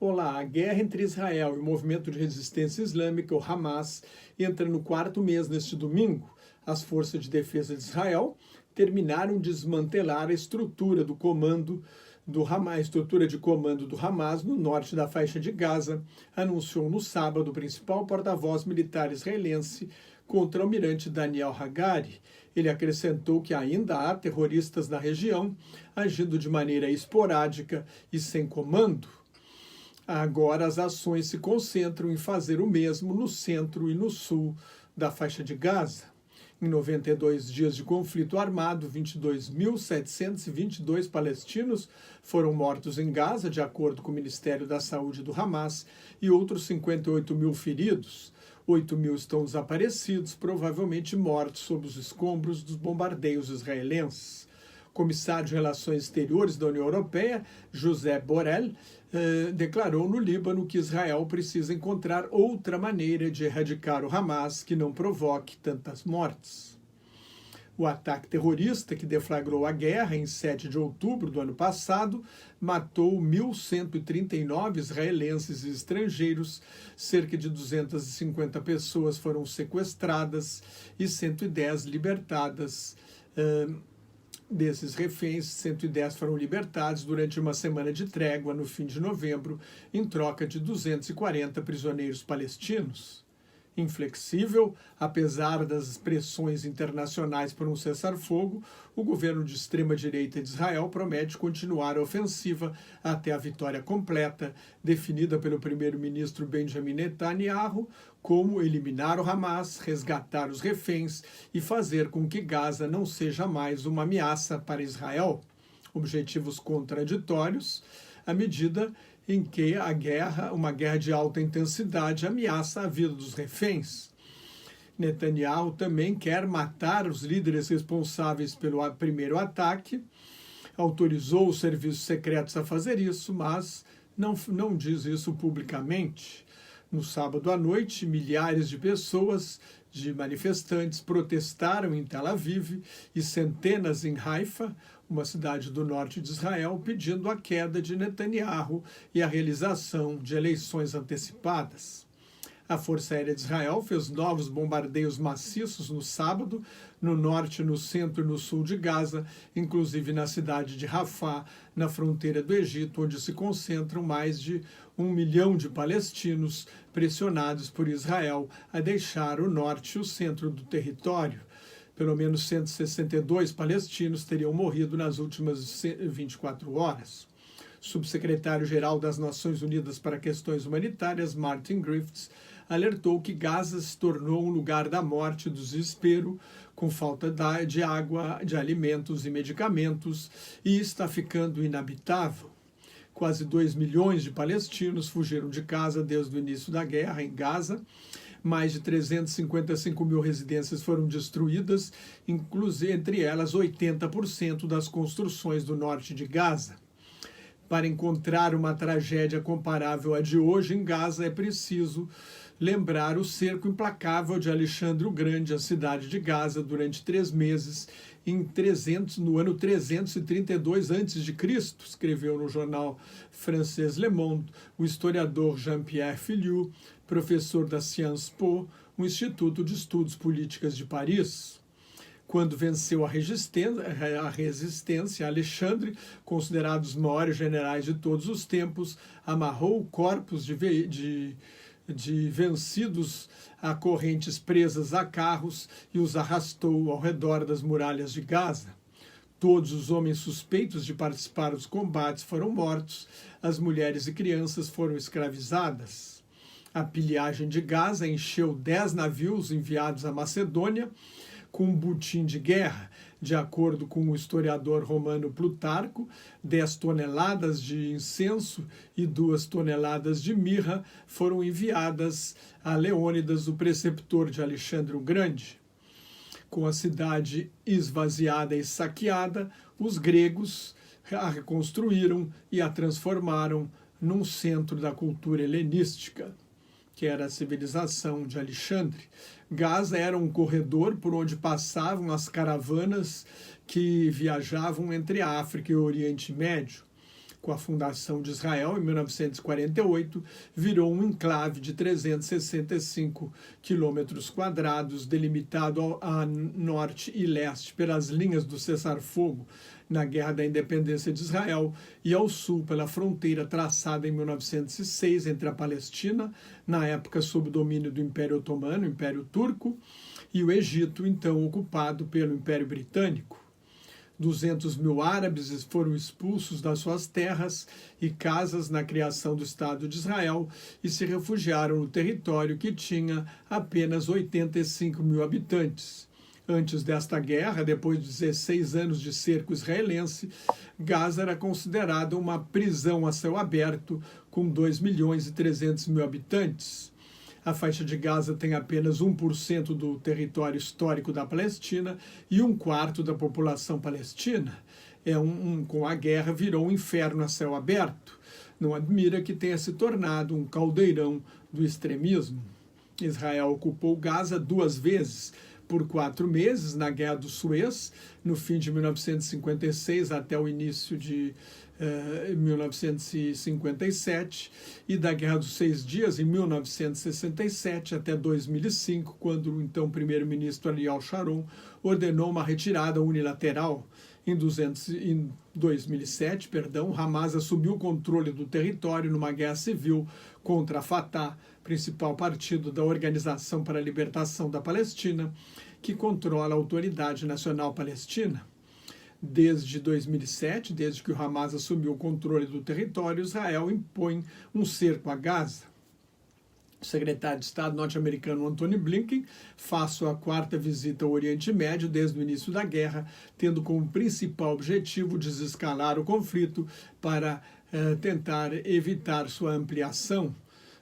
Olá, a guerra entre Israel e o movimento de resistência islâmica, o Hamas, entra no quarto mês neste domingo. As forças de defesa de Israel terminaram de desmantelar a estrutura do comando do Hamas, a estrutura de comando do Hamas no norte da faixa de Gaza, anunciou no sábado o principal porta-voz militar israelense contra-almirante Daniel Hagari. Ele acrescentou que ainda há terroristas na região, agindo de maneira esporádica e sem comando. Agora as ações se concentram em fazer o mesmo no centro e no sul da faixa de Gaza. Em 92 dias de conflito armado, 22.722 palestinos foram mortos em Gaza, de acordo com o Ministério da Saúde do Hamas, e outros 58 mil feridos. 8 mil estão desaparecidos, provavelmente mortos sob os escombros dos bombardeios israelenses. O comissário de Relações Exteriores da União Europeia, José Borrell, declarou no Líbano que Israel precisa encontrar outra maneira de erradicar o Hamas que não provoque tantas mortes. O ataque terrorista que deflagrou a guerra em 7 de outubro do ano passado matou 1.139 israelenses e estrangeiros, cerca de 250 pessoas foram sequestradas e 110 libertadas. Desses reféns, 110 foram libertados durante uma semana de trégua no fim de novembro, em troca de 240 prisioneiros palestinos. Inflexível, apesar das pressões internacionais por um cessar-fogo, o governo de extrema-direita de Israel promete continuar a ofensiva até a vitória completa, definida pelo primeiro-ministro Benjamin Netanyahu como eliminar o Hamas, resgatar os reféns e fazer com que Gaza não seja mais uma ameaça para Israel. Objetivos contraditórios à medida em que uma guerra de alta intensidade, ameaça a vida dos reféns. Netanyahu também quer matar os líderes responsáveis pelo primeiro ataque, autorizou os serviços secretos a fazer isso, mas não diz isso publicamente. No sábado à noite, milhares de pessoas, de manifestantes, protestaram em Tel Aviv e centenas em Haifa, uma cidade do norte de Israel, pedindo a queda de Netanyahu e a realização de eleições antecipadas. A Força Aérea de Israel fez novos bombardeios maciços no sábado, no norte, no centro e no sul de Gaza, inclusive na cidade de Rafah, na fronteira do Egito, onde se concentram mais de 1 milhão de palestinos pressionados por Israel a deixar o norte e o centro do território. Pelo menos 162 palestinos teriam morrido nas últimas 24 horas. Subsecretário-geral das Nações Unidas para Questões Humanitárias, Martin Griffiths, alertou que Gaza se tornou um lugar da morte e do desespero, com falta de água, de alimentos e medicamentos, e está ficando inabitável. Quase 2 milhões de palestinos fugiram de casa desde o início da guerra em Gaza. Mais de 355 mil residências foram destruídas, inclusive entre elas 80% das construções do norte de Gaza. Para encontrar uma tragédia comparável à de hoje em Gaza, é preciso lembrar o cerco implacável de Alexandre o Grande à cidade de Gaza durante 3 meses, no ano 332 a.C., escreveu no jornal francês Le Monde o historiador Jean-Pierre Filliou, professor da Sciences Po, um instituto de estudos políticas de Paris. Quando venceu a resistência, Alexandre, considerado os maiores generais de todos os tempos, amarrou corpos de vencidos a correntes presas a carros e os arrastou ao redor das muralhas de Gaza. Todos os homens suspeitos de participar dos combates foram mortos, as mulheres e crianças foram escravizadas. A pilhagem de Gaza encheu 10 navios enviados à Macedônia com um butim de guerra. De acordo com o historiador romano Plutarco, 10 toneladas de incenso e 2 toneladas de mirra foram enviadas a Leônidas, o preceptor de Alexandre o Grande. Com a cidade esvaziada e saqueada, os gregos a reconstruíram e a transformaram num centro da cultura helenística, que era a civilização de Alexandre. Gaza era um corredor por onde passavam as caravanas que viajavam entre a África e o Oriente Médio. com a fundação de Israel, em 1948, virou um enclave de 365 quilômetros quadrados, delimitado a norte e leste pelas linhas do cessar-fogo na Guerra da Independência de Israel e ao sul pela fronteira traçada em 1906 entre a Palestina, na época sob domínio do Império Otomano, Império Turco, e o Egito, então ocupado pelo Império Britânico. 200 mil árabes foram expulsos das suas terras e casas na criação do Estado de Israel e se refugiaram no território que tinha apenas 85 mil habitantes. Antes desta guerra, depois de 16 anos de cerco israelense, Gaza era considerada uma prisão a céu aberto com 2 milhões e 300 mil habitantes. A faixa de Gaza tem apenas 1% do território histórico da Palestina e 1/4 da população palestina. Com a guerra virou um inferno a céu aberto. Não admira que tenha se tornado um caldeirão do extremismo. Israel ocupou Gaza 2 vezes, por 4 meses, na Guerra do Suez, no fim de 1956 até o início de 1957, e da Guerra dos 6 Dias, em 1967 até 2005, quando o então primeiro-ministro Ariel Sharon ordenou uma retirada unilateral. Em 2007, Hamas assumiu o controle do território numa guerra civil contra a Fatah, principal partido da Organização para a Libertação da Palestina, que controla a Autoridade Nacional Palestina. Desde 2007, desde que o Hamas assumiu o controle do território, Israel impõe um cerco a Gaza. O secretário de Estado norte-americano Antony Blinken faz sua 4ª visita ao Oriente Médio desde o início da guerra, tendo como principal objetivo desescalar o conflito para tentar evitar sua ampliação.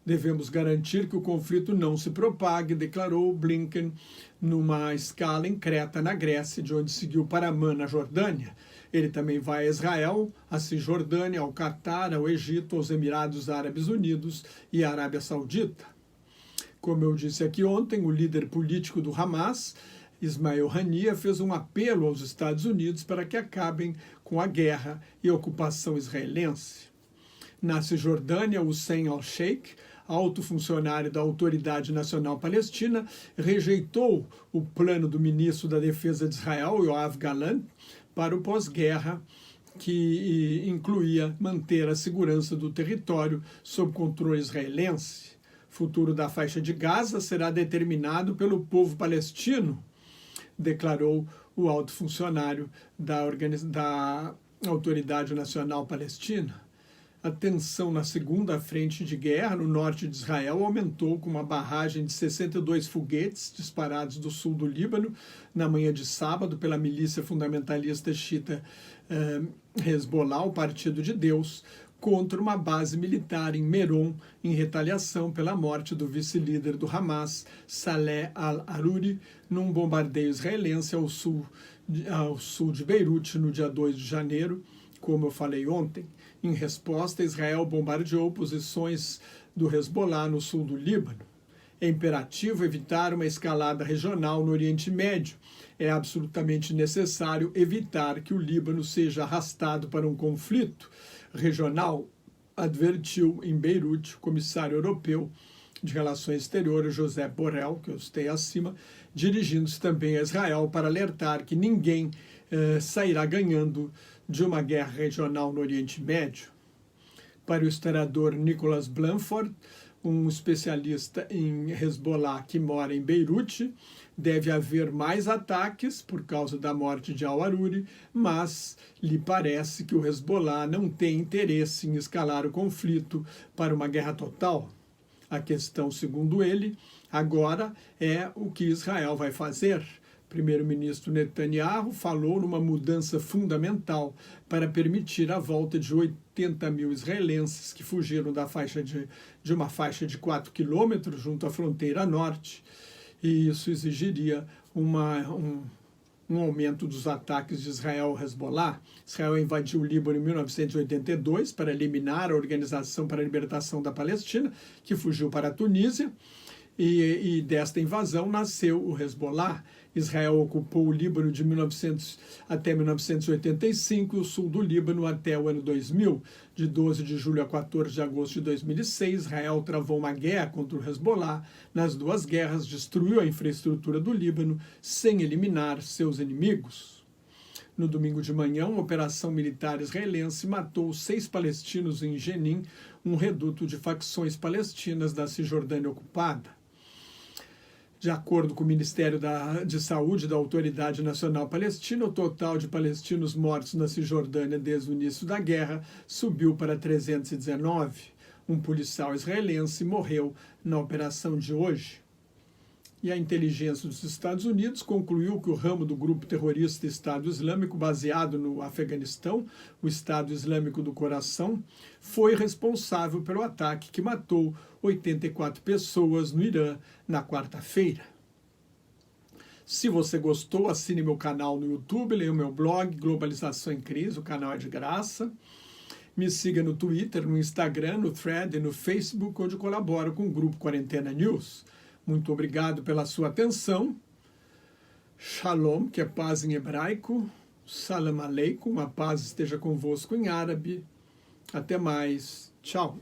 Devemos garantir que o conflito não se propague, declarou Blinken numa escala em Creta, na Grécia, de onde seguiu para Amman, na Jordânia. Ele também vai a Israel, a Cisjordânia, ao Catar, ao Egito, aos Emirados Árabes Unidos e à Arábia Saudita. Como eu disse aqui ontem, o líder político do Hamas, Ismael Haniyeh, fez um apelo aos Estados Unidos para que acabem com a guerra e a ocupação israelense. Na Cisjordânia, Hussein al-Sheikh, alto funcionário da Autoridade Nacional Palestina, rejeitou o plano do ministro da Defesa de Israel, Yoav Gallant, para o pós-guerra, que incluía manter a segurança do território sob controle israelense. O futuro da faixa de Gaza será determinado pelo povo palestino, declarou o alto funcionário da Autoridade Nacional Palestina. A tensão na segunda frente de guerra, no norte de Israel, aumentou com uma barragem de 62 foguetes disparados do sul do Líbano na manhã de sábado pela milícia fundamentalista xiita Hezbollah, o Partido de Deus, contra uma base militar em Meron, em retaliação pela morte do vice-líder do Hamas, Saleh al-Aruri, num bombardeio israelense ao sul de Beirute, no dia 2 de janeiro, como eu falei ontem. Em resposta, Israel bombardeou posições do Hezbollah no sul do Líbano. É imperativo evitar uma escalada regional no Oriente Médio. É absolutamente necessário evitar que o Líbano seja arrastado para um conflito regional, advertiu em Beirute o comissário europeu de Relações Exteriores, Josep Borrell, que eu citei acima, dirigindo-se também a Israel para alertar que ninguém sairá ganhando de uma guerra regional no Oriente Médio. Para o historiador Nicholas Blanford, um especialista em Hezbollah que mora em Beirute, deve haver mais ataques por causa da morte de al-Aruri, mas lhe parece que o Hezbollah não tem interesse em escalar o conflito para uma guerra total. A questão, segundo ele, agora é o que Israel vai fazer. O primeiro-ministro Netanyahu falou numa mudança fundamental para permitir a volta de 80 mil israelenses que fugiram da faixa de uma faixa de 4 quilômetros junto à fronteira norte. E isso exigiria um aumento dos ataques de Israel ao Hezbollah. Israel invadiu o Líbano em 1982 para eliminar a Organização para a Libertação da Palestina, que fugiu para a Tunísia. E desta invasão nasceu o Hezbollah. Israel ocupou o Líbano de 1900 até 1985 e o sul do Líbano até o ano 2000. De 12 de julho a 14 de agosto de 2006, Israel travou uma guerra contra o Hezbollah. Nas duas guerras, destruiu a infraestrutura do Líbano sem eliminar seus inimigos. No domingo de manhã, uma operação militar israelense matou 6 palestinos em Jenin, um reduto de facções palestinas da Cisjordânia ocupada. De acordo com o Ministério de Saúde da Autoridade Nacional Palestina, o total de palestinos mortos na Cisjordânia desde o início da guerra subiu para 319. Um policial israelense morreu na operação de hoje. E a inteligência dos Estados Unidos concluiu que o ramo do grupo terrorista Estado Islâmico, baseado no Afeganistão, o Estado Islâmico do Coração, foi responsável pelo ataque que matou 84 pessoas no Irã na quarta-feira. Se você gostou, assine meu canal no YouTube, leia o meu blog Globalização em Crise, o canal é de graça. Me siga no Twitter, no Instagram, no Thread e no Facebook, onde colaboro com o Grupo Quarentena News. Muito obrigado pela sua atenção. Shalom, que é paz em hebraico. Salam aleikum, a paz esteja convosco em árabe. Até mais. Tchau.